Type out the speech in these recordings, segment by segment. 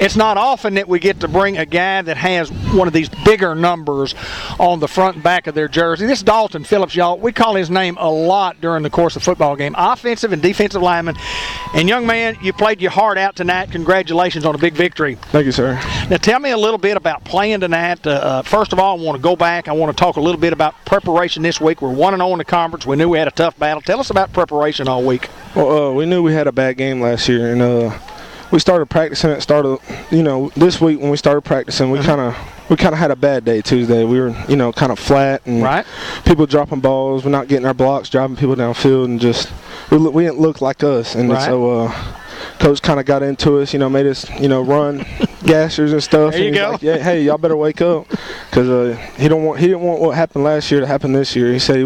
It's not often that we get to bring a guy that has one of these bigger numbers on the front and back of their jersey. This is Dalton Phillips, y'all. We call his name a lot during the course of the football game. Offensive and defensive lineman. And young man, you played your heart out tonight. Congratulations on a big victory. Thank you, sir. Now tell me a little bit about playing tonight. First of all, I want to go back. I want to talk a little bit about preparation this week. We're 1-0 in the conference. We knew we had a tough battle. Tell us about preparation all week. Well, we knew we had a bad game last year, and we started practicing at the start of, this week when we started practicing, we kind of had a bad day Tuesday. We were, kind of flat, and people dropping balls. We're not getting our blocks, driving people downfield, and just we didn't look like us. And so coach kind of got into us, made us, run gassers and stuff. There you go. Like, yeah, hey, y'all better wake up, because he didn't want what happened last year to happen this year. He said he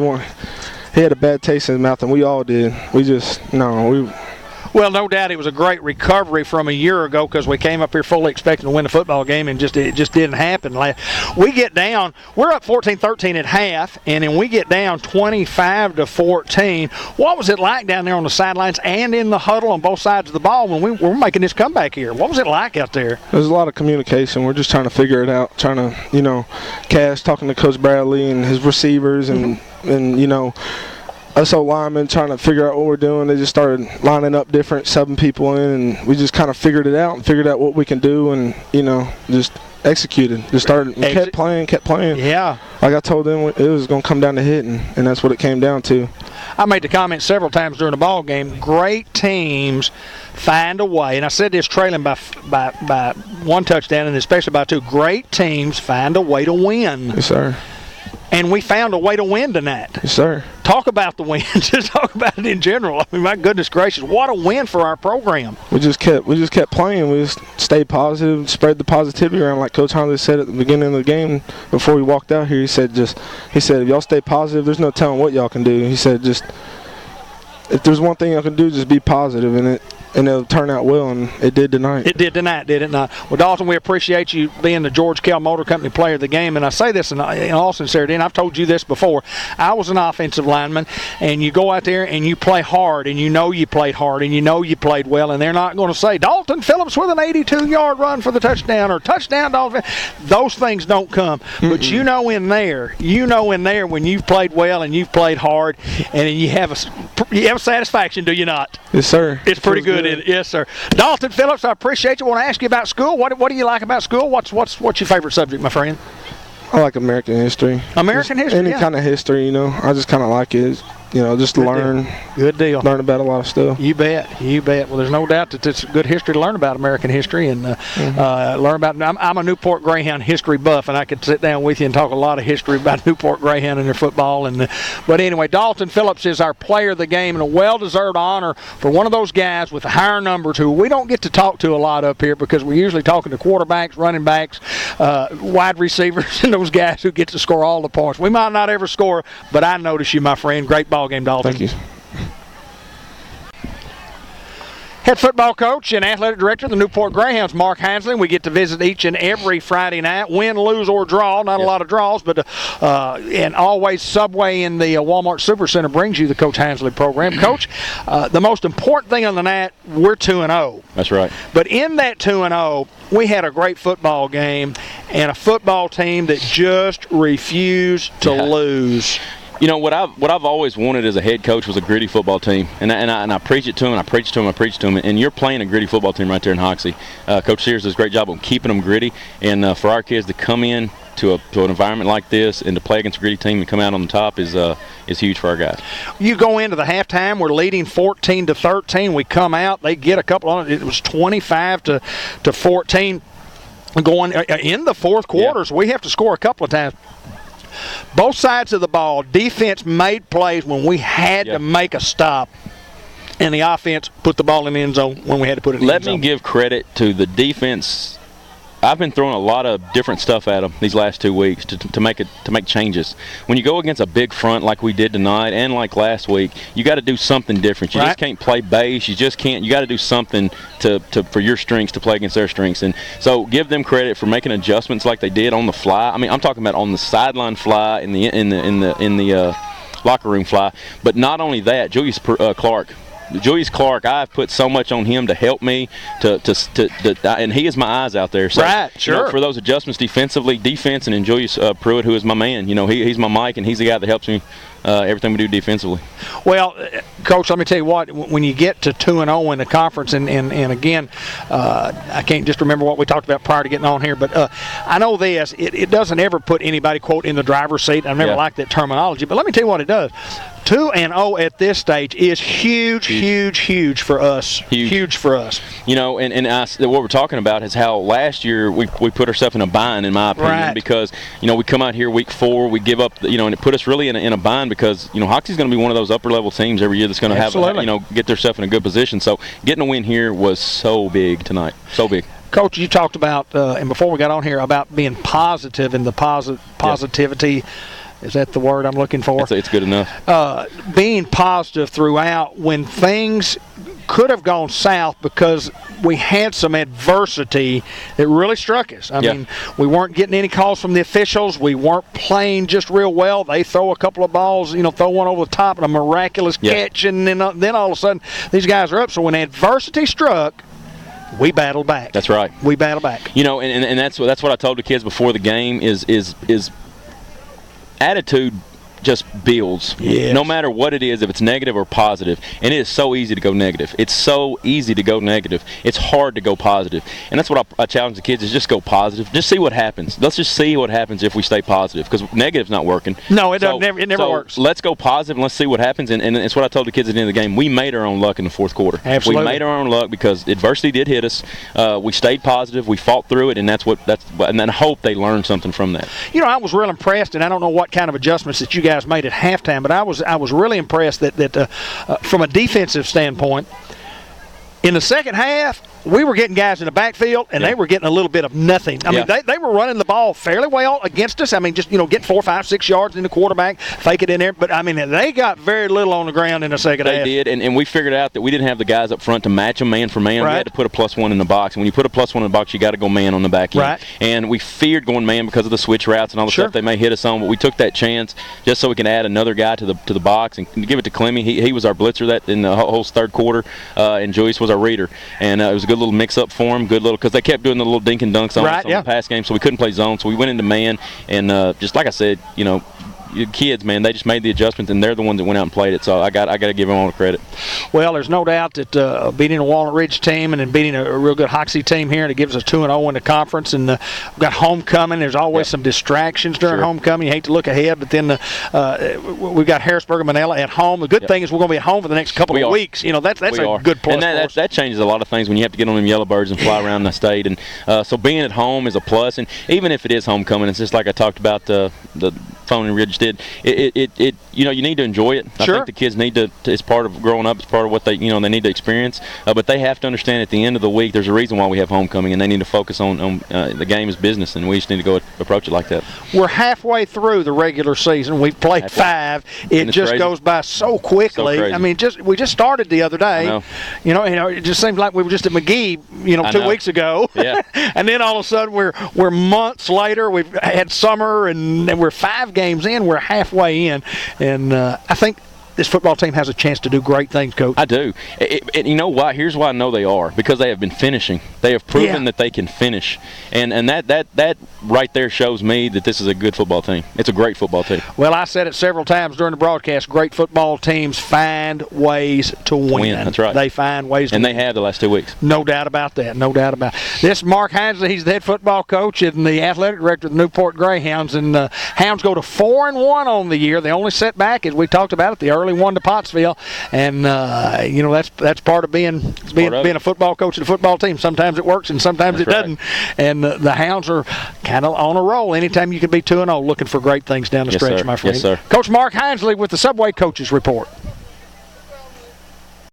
had a bad taste in his mouth, and we all did. Well, no doubt it was a great recovery from a year ago, because we came up here fully expecting to win the football game, and it just didn't happen. We get down, we're up 14-13 at half, and then we get down 25-14. What was it like down there on the sidelines and in the huddle on both sides of the ball when we were making this comeback here? What was it like out there? There's a lot of communication. We're just trying to figure it out, trying to, Cash talking to Coach Bradley and his receivers, and us linemen trying to figure out what we're doing. They just started lining up different, subbing people in, and we just kind of figured it out and figured out what we can do, and just executed. Just started, kept playing. Yeah. Like I told them, it was going to come down to hitting, and that's what it came down to. I made the comment several times during the ball game. Great teams find a way, and I said this trailing by one touchdown, and especially by two. Great teams find a way to win. Yes, sir. And we found a way to win tonight. Yes, sir. Talk about the win. Just talk about it in general. I mean, my goodness gracious, what a win for our program. We just kept playing. We just stayed positive, spread the positivity around, like Coach Hoxie said at the beginning of the game before we walked out here. He said, if y'all stay positive, there's no telling what y'all can do. He said, just if there's one thing y'all can do, just be positive, and it'll turn out well, and it did tonight. It did tonight, did it not? Well, Dalton, we appreciate you being the George Kell Motor Company Player of the Game, and I say this in all sincerity, and I've told you this before. I was an offensive lineman, and you go out there and you play hard, and you know you played hard, and you know you played well, and they're not going to say, Dalton Phillips with an 82-yard run for the touchdown, or touchdown, Dalton. Those things don't come. Mm-mm. But you know in there when you've played well and you've played hard, and you have a satisfaction, do you not? Yes, sir. It's pretty good. Yes, sir. Dalton Phillips, I appreciate you. I want to ask you about school. What do you like about school? What's your favorite subject, my friend? I like American history. American history, any kind of history, I just kind of like it. Just good learn. Deal. Good deal. Learn about a lot of stuff. You bet. Well, there's no doubt that it's good history to learn about American history and learn about. I'm a Newport Greyhound history buff, and I could sit down with you and talk a lot of history about Newport Greyhound and their football. But anyway, Dalton Phillips is our player of the game, and a well-deserved honor for one of those guys with the higher numbers who we don't get to talk to a lot up here, because we're usually talking to quarterbacks, running backs, wide receivers, and those guys who get to score all the points. We might not ever score, but I notice you, my friend. Great ball game, Dalton. Thank you. Head football coach and athletic director of the Newport Greyhounds, Mark Hansley. We get to visit each and every Friday night, win, lose, or draw. Not a lot of draws, but and always Subway in the Walmart Supercenter brings you the Coach Hansley program. Coach, the most important thing on the night, we're 2-0. That's right. But in that 2-0, we had a great football game and a football team that just refused to lose. What I've always wanted as a head coach was a gritty football team, and I preach it to them, and you're playing a gritty football team right there in Hoxie. Coach Sears does a great job of keeping them gritty, and for our kids to come in to an environment like this and to play against a gritty team and come out on the top is huge for our guys. You go into the halftime, we're leading 14-13. We come out, they get a couple on it. It was 25-14 going in the fourth quarter, so we have to score a couple of times. Both sides of the ball, defense made plays when we had to make a stop, and the offense put the ball in the end zone when we had to put it in the end zone. Let me give credit to the defense. I've been throwing a lot of different stuff at them these last 2 weeks to make changes. When you go against a big front like we did tonight and like last week, you got to do something different. You just can't play base. You just can't. You got to do something for your strengths to play against their strengths. And so give them credit for making adjustments like they did on the fly. I mean, I'm talking about on the sideline fly, in the locker room fly. But not only that, Julius Clark Julius Clark, I've put so much on him to help me and he is my eyes out there. So, right, sure. For those adjustments defense, and then Julius Pruitt, who is my man. He's my Mike, and he's the guy that helps me everything we do defensively. Well, Coach, let me tell you what. When you get to 2-0 in the conference, and again, I can't just remember what we talked about prior to getting on here, but I know this. It doesn't ever put anybody, quote, in the driver's seat. I've never liked that terminology, but let me tell you what it does. 2-0 at this stage is huge for us. Huge for us. What we're talking about is how last year we put ourselves in a bind, in my opinion, because we come out here week 4, we give up, and it put us really in a bind because Hoxie's going to be one of those upper level teams every year that's going to have get themselves in a good position. So getting a win here was so big tonight, so big. Coach, you talked about and before we got on here about being positive and the positivity. Yeah. Is that the word I'm looking for? It's good enough. Being positive throughout when things could have gone south because we had some adversity that really struck us. I mean, we weren't getting any calls from the officials. We weren't playing just real well. They throw a couple of balls, throw one over the top and a miraculous catch, and then all of a sudden these guys are up. So when adversity struck, we battled back. That's right. We battled back. And that's what I told the kids before the game is attitude just builds. Yes. No matter what it is, if it's negative or positive. And it is so easy to go negative. It's so easy to go negative. It's hard to go positive. And that's what I challenge the kids is just go positive. Just see what happens. Let's just see what happens if we stay positive because negative's not working. No, it never works. Let's go positive and let's see what happens. And it's what I told the kids at the end of the game. We made our own luck in the fourth quarter. Absolutely. We made our own luck because adversity did hit us. We stayed positive. We fought through it, and and then I hope they learned something from that. I was real impressed, and I don't know what kind of adjustments that you guys made at halftime, but I was really impressed that from a defensive standpoint, in the second half, we were getting guys in the backfield, and they were getting a little bit of nothing. I mean, they were running the ball fairly well against us. I mean, just, getting 4, 5, 6 yards in the quarterback, fake it in there. But, I mean, they got very little on the ground in the second half. They did, and we figured out that we didn't have the guys up front to match them man for man. Right. We had to put a +1 in the box. And when you put a +1 in the box, you got to go man on the back end. Right. And we feared going man because of the switch routes and all the stuff they may hit us on. But we took that chance just so we can add another guy to the box and give it to Clemmy. He was our blitzer that in the whole third quarter, and Joyce was our reader. And it was a good little mix-up for him. Good little, because they kept doing the little dink and dunks on us on the pass game, so we couldn't play zone. So we went into man, and just like I said, kids, man, they just made the adjustments, and they're the ones that went out and played it. So I got to give them all the credit. Well, there's no doubt that beating a Walnut Ridge team and then beating a real good Hoxie team here, and it gives us 2-0 in the conference. And we've got homecoming. There's always some distractions during homecoming. You hate to look ahead, but then we've got Harrisburg and Manila at home. The good thing is we're going to be at home for the next couple of weeks. That's a good plus. And that changes a lot of things when you have to get on them Yellowbirds and fly around the state. And so being at home is a plus. And even if it is homecoming, it's just like I talked about the Phone and Ridge did. You need to enjoy it. I think the kids need to. It's part of growing up. It's part of what they they need to experience. But they have to understand at the end of the week, there's a reason why we have homecoming, and they need to focus on the game is business, and we just need to go approach it like that. We're halfway through the regular season. We've played 5. It just crazy. Goes by so quickly. So I mean, we just started the other day. It just seems like we were just at McGee, 2 weeks ago. Yeah. And then all of a sudden we're months later. We've had summer, and we're 5 games in. We're halfway in, and I think this football team has a chance to do great things, Coach. I do. And you know why? Here's why I know they are. Because they have been finishing. They have proven that they can finish. And that right there shows me that this is a good football team. It's a great football team. Well, I said it several times during the broadcast. Great football teams find ways to win. That's right. They find ways to win. And they have the last 2 weeks. No doubt about that. No doubt about it. This is Mark Hinesley. He's the head football coach and the athletic director of the Newport Greyhounds. And the Hounds go to 4-1 on the year. The only setback, as we talked about it, the early one to Pottsville, and that's part of being a football coach of the football team. Sometimes it works and sometimes it doesn't. And the Hounds are kind of on a roll. Anytime you can be 2-0, looking for great things down the stretch, my friend. Yes, sir. Coach Mark Hinesley with the Subway Coaches Report.